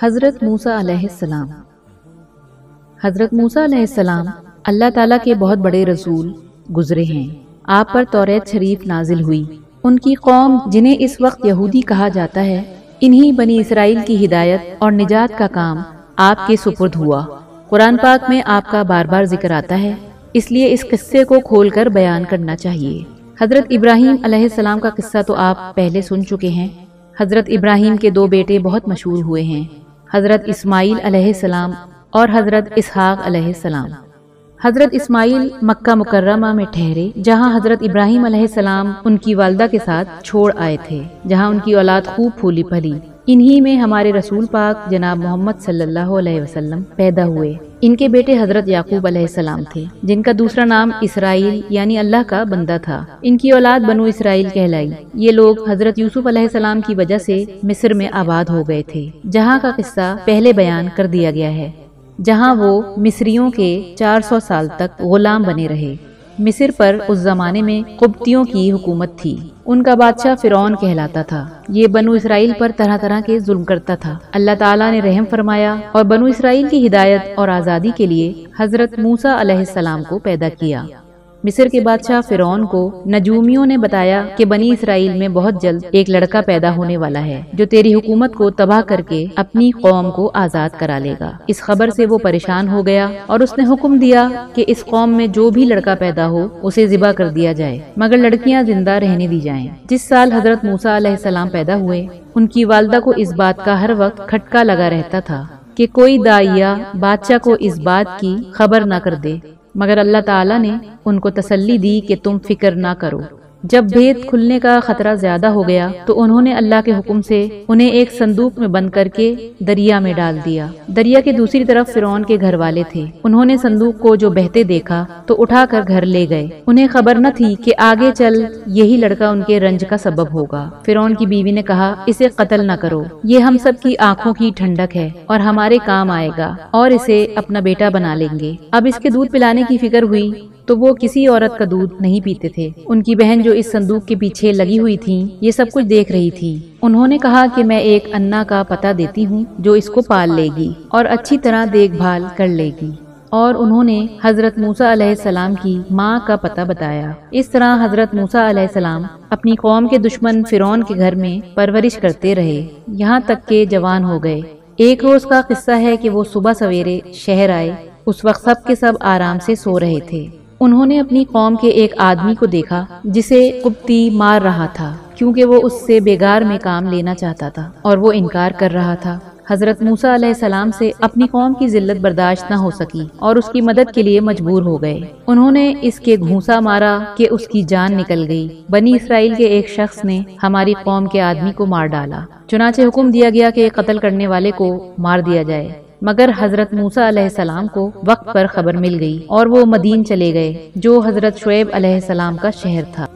حضرت موسیٰ علیہ السلام۔ حضرت موسیٰ علیہ السلام اللہ تعالیٰ کے بہت بڑے رسول گزرے ہیں۔ آپ پر توریت شریف نازل ہوئی۔ ان کی قوم جنہیں اس وقت یہودی کہا جاتا ہے، انہی بنی اسرائیل کی ہدایت اور نجات کا کام آپ کے سپرد ہوا۔ قرآن پاک میں آپ کا بار بار ذکر آتا ہے، اس لیے اس قصے کو کھول کر بیان کرنا چاہیے۔ حضرت ابراہیم علیہ السلام کا قصہ تو آپ پہلے سن چکے ہیں۔ حضرت ابراہیم کے دو بیٹے بہت مشہور ہوئے ہیں، حضرت اسماعیل علیہ السلام اور حضرت اسحاق علیہ السلام۔ حضرت اسماعیل مکہ مکرمہ میں ٹھہرے، جہاں حضرت ابراہیم علیہ السلام ان کی والدہ کے ساتھ چھوڑ آئے تھے، جہاں ان کی اولاد خوب پھولی پھلی۔ انہی میں ہمارے رسول پاک جناب محمد صلی اللہ علیہ وسلم پیدا ہوئے۔ ان کے بیٹے حضرت یعقوب علیہ السلام تھے، جن کا دوسرا نام اسرائیل یعنی اللہ کا بندہ تھا۔ ان کی اولاد بنو اسرائیل کہلائی۔ یہ لوگ حضرت یوسف علیہ السلام کی وجہ سے مصر میں آباد ہو گئے تھے، جہاں کا قصہ پہلے بیان کر دیا گیا ہے، جہاں وہ مصریوں کے 400 سال تک غلام بنے رہے۔ مصر پر اس زمانے میں قبطیوں کی حکومت تھی۔ ان کا بادشاہ فرعون کہلاتا تھا۔ یہ بنو اسرائیل پر طرح طرح کے ظلم کرتا تھا۔ اللہ تعالیٰ نے رحم فرمایا اور بنو اسرائیل کی ہدایت اور آزادی کے لیے حضرت موسیٰ علیہ السلام کو پیدا کیا۔ مصر کے بادشاہ فرعون کو نجومیوں نے بتایا کہ بنی اسرائیل میں بہت جلد ایک لڑکا پیدا ہونے والا ہے، جو تیری حکومت کو تباہ کر کے اپنی قوم کو آزاد کرا لے گا۔ اس خبر سے وہ پریشان ہو گیا اور اس نے حکم دیا کہ اس قوم میں جو بھی لڑکا پیدا ہو اسے ذبح کر دیا جائے، مگر لڑکیاں زندہ رہنے دی جائیں۔ جس سال حضرت موسیٰ علیہ السلام پیدا ہوئے، ان کی والدہ کو اس بات کا ہر وقت کھٹکا لگا رہتا تھا کہ کوئی داعیہ بادشاہ کو اس بات کی خبر نہ کر دے، مگر اللہ تعالیٰ نے ان کو تسلی دی کہ تم فکر نہ کرو۔ جب بھید کھلنے کا خطرہ زیادہ ہو گیا تو انہوں نے اللہ کے حکم سے انہیں ایک صندوق میں بند کر کے دریا میں ڈال دیا۔ دریا کے دوسری طرف فرعون کے گھر والے تھے۔ انہوں نے صندوق کو جو بہتے دیکھا تو اٹھا کر گھر لے گئے۔ انہیں خبر نہ تھی کہ آگے چل یہی لڑکا ان کے رنج کا سبب ہوگا۔ فرعون کی بیوی نے کہا، اسے قتل نہ کرو، یہ ہم سب کی آنکھوں کی ٹھنڈک ہے اور ہمارے کام آئے گا، اور اسے اپنا بیٹا بنا لیں گے۔ اب اس کے دودھ پلانے کی فکر ہوئی تو وہ کسی عورت کا دودھ نہیں پیتے تھے۔ ان کی بہن جو اس صندوق کے پیچھے لگی ہوئی تھی، یہ سب کچھ دیکھ رہی تھی۔ انہوں نے کہا کہ میں ایک انا کا پتہ دیتی ہوں جو اس کو پال لے گی اور اچھی طرح دیکھ بھال کر لے گی، اور انہوں نے حضرت موسیٰ علیہ السلام کی ماں کا پتہ بتایا۔ اس طرح حضرت موسیٰ علیہ السلام اپنی قوم کے دشمن فرعون کے گھر میں پرورش کرتے رہے، یہاں تک کہ جوان ہو گئے۔ ایک روز کا قصہ ہے کہ وہ صبح سویرے شہر آئے۔ اس وقت سب کے سب آرام سے سو رہے تھے۔ انہوں نے اپنی قوم کے ایک آدمی کو دیکھا جسے قبطی مار رہا تھا، کیونکہ وہ اس سے بیگار میں کام لینا چاہتا تھا اور وہ انکار کر رہا تھا۔ حضرت موسیٰ علیہ السلام سے اپنی قوم کی ذلت برداشت نہ ہو سکی اور اس کی مدد کے لیے مجبور ہو گئے۔ انہوں نے اس کے گھونسا مارا کہ اس کی جان نکل گئی۔ بنی اسرائیل کے ایک شخص نے ہماری قوم کے آدمی کو مار ڈالا، چنانچہ حکم دیا گیا کہ قتل کرنے والے کو مار دیا جائے، مگر حضرت موسیٰ علیہ السلام کو وقت پر خبر مل گئی اور وہ مدین چلے گئے، جو حضرت شعیب علیہ السلام کا شہر تھا۔